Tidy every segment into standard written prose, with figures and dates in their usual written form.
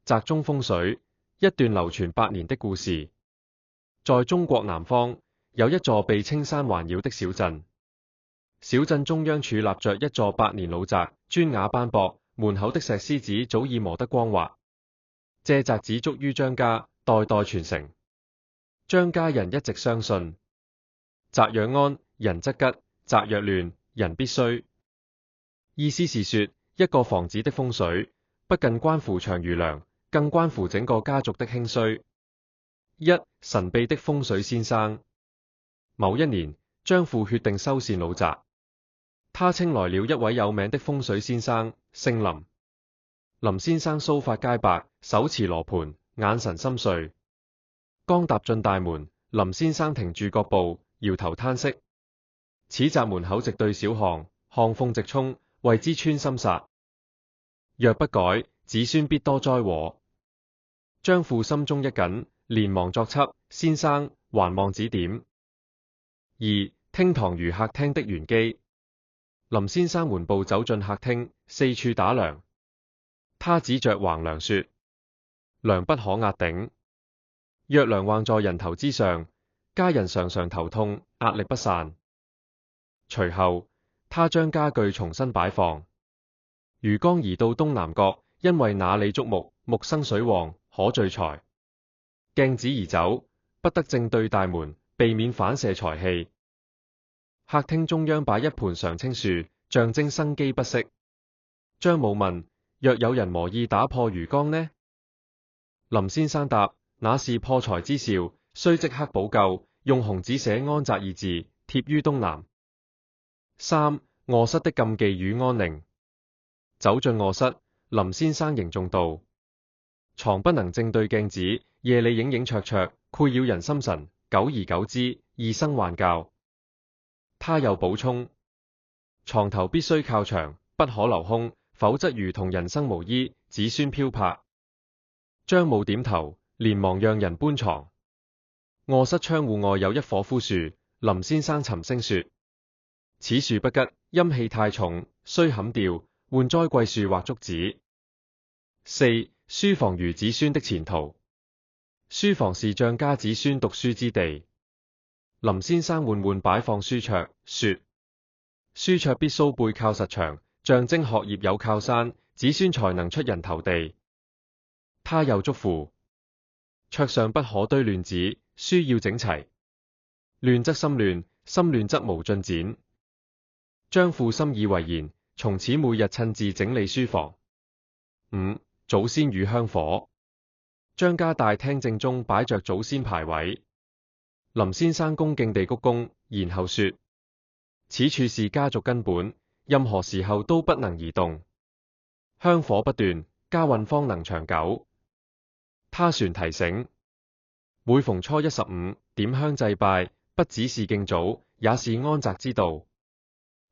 宅中風水，一段流傳百年的故事。在中國南方，有一座被青山環繞的小鎮。小鎮中央矗立着一座百年老宅，磚瓦斑駁，門口的石獅子早已磨得光滑。這宅子築於張家，代代傳承。張家人一直相信，宅若安，人則吉；宅若亂，人必衰。意思是說，一個房子的風水，不僅關乎長與良，更關乎整個家族的興衰。一、神秘的風水先生。某一年，張父決定修繕老宅，他請來了一位有名的風水先生，姓林。林先生鬚髮皆白，手持羅盤，眼神深邃。剛踏進大門，林先生停住腳步，搖頭嘆息。此宅門口直對小巷，巷縫直衝，謂之穿心煞。若不改，子孫必多災禍。張父心中一緊，連忙作揖：先生，還望指點。二、廳堂如客廳的玄機。林先生緩步走進客廳，四處打量。他指着橫梁說：梁不可壓頂。若梁橫在人頭之上，家人常常頭痛，壓力不散。隨後，他將家具重新擺放，魚缸移到東南角，因為那裏築木，木生水旺，可聚財。鏡子移走，不得正對大門，避免反射財氣。客廳中央擺一盆常青樹，象徵生機不息。張母問：若有人磨意打破魚缸呢？林先生答：那是破財之兆，須即刻補救，用紅紙寫安宅二字，貼於東南。三、臥室的禁忌與安寧。走進臥室，林先生凝重道：床不能正對鏡子，夜裏影影綽綽，擾擾人心神，久而久之，易生幻覺。他又補充：床頭必須靠牆，不可留空，否則如同人生無依，子孫漂泊。張母點頭，連忙讓人搬床。臥室窗戶外有一棵枯樹，林先生沉聲說：此樹不吉，陰氣太重，須砍掉，換栽桂樹或竹子。四、書房如子孫的前途。書房是張家子孫讀書之地。林先生緩緩擺放書桌，說：書桌必須背靠實牆，象徵學業有靠山，子孫才能出人頭地。他又囑咐：桌上不可堆亂紙，書要整齊，亂則心亂，心亂則無進展。張父深以為然，從此每日親自整理書房。五、祖先與香火。張家大廳正中擺着祖先牌位。林先生恭敬地鞠躬，然後說：此處是家族根本，任何時候都不能移動。香火不斷，家運方能長久。他旋提醒：每逢初一15，點香祭拜，不只是敬祖，也是安宅之道。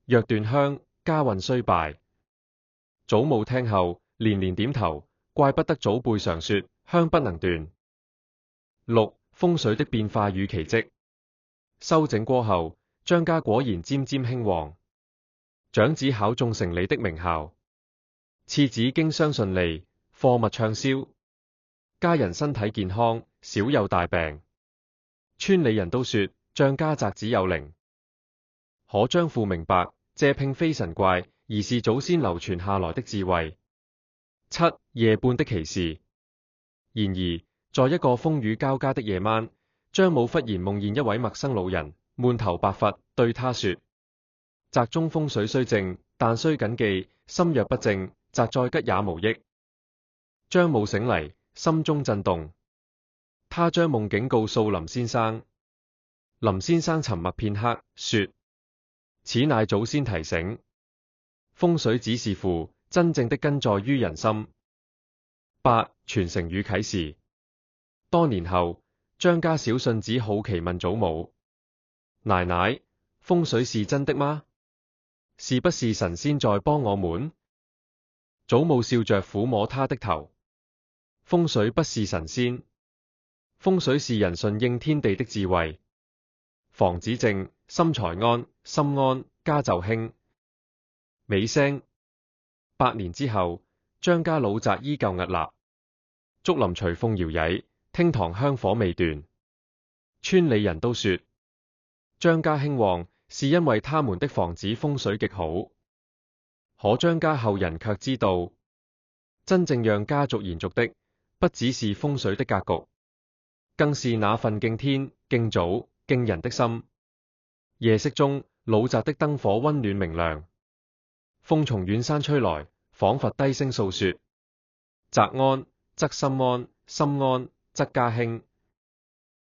若斷香，家運衰敗。祖母聽後連連點頭，怪不得祖輩常說香不能斷。六、風水的變化與奇蹟。修整過後，張家果然漸漸興旺。長子考中城裏的名校，次子經商順利，貨物暢銷，家人身體健康，少有大病。村里人都說張家宅子有靈。可張父明白，這並非神怪，而是祖先流傳下來的智慧。七、夜半的奇事。然而，在一個風雨交加的夜晚，張母忽然夢見一位陌生老人，滿頭白髮，對他說：宅中風水雖正，但須謹記，心若不正，宅再吉也無益。張母醒嚟，心中震動。他將夢境告訴林先生。林先生沉默片刻，說：此乃祖先提醒，風水只是符，真正的根在於人心。八、傳承與啟示。多年後，張家小順子好奇問祖母：奶奶，風水是真的嗎？是不是神仙在幫我們？祖母笑着撫摸他的頭：風水不是神仙，風水是人順應天地的智慧。房子正，心才安，心安，家就興。尾聲。百年之後，張家老宅依舊屹立。竹林隨風搖曳，廳堂香火未斷。村里人都說，張家興旺是因為他們的房子風水極好。可張家後人卻知道，真正讓家族延續的，不只是風水的格局，更是那份敬天、敬祖、敬人的心。夜色中，老宅的燈火溫暖明亮，風從遠山吹來，仿佛低聲訴說：宅安則心安，心安則家興。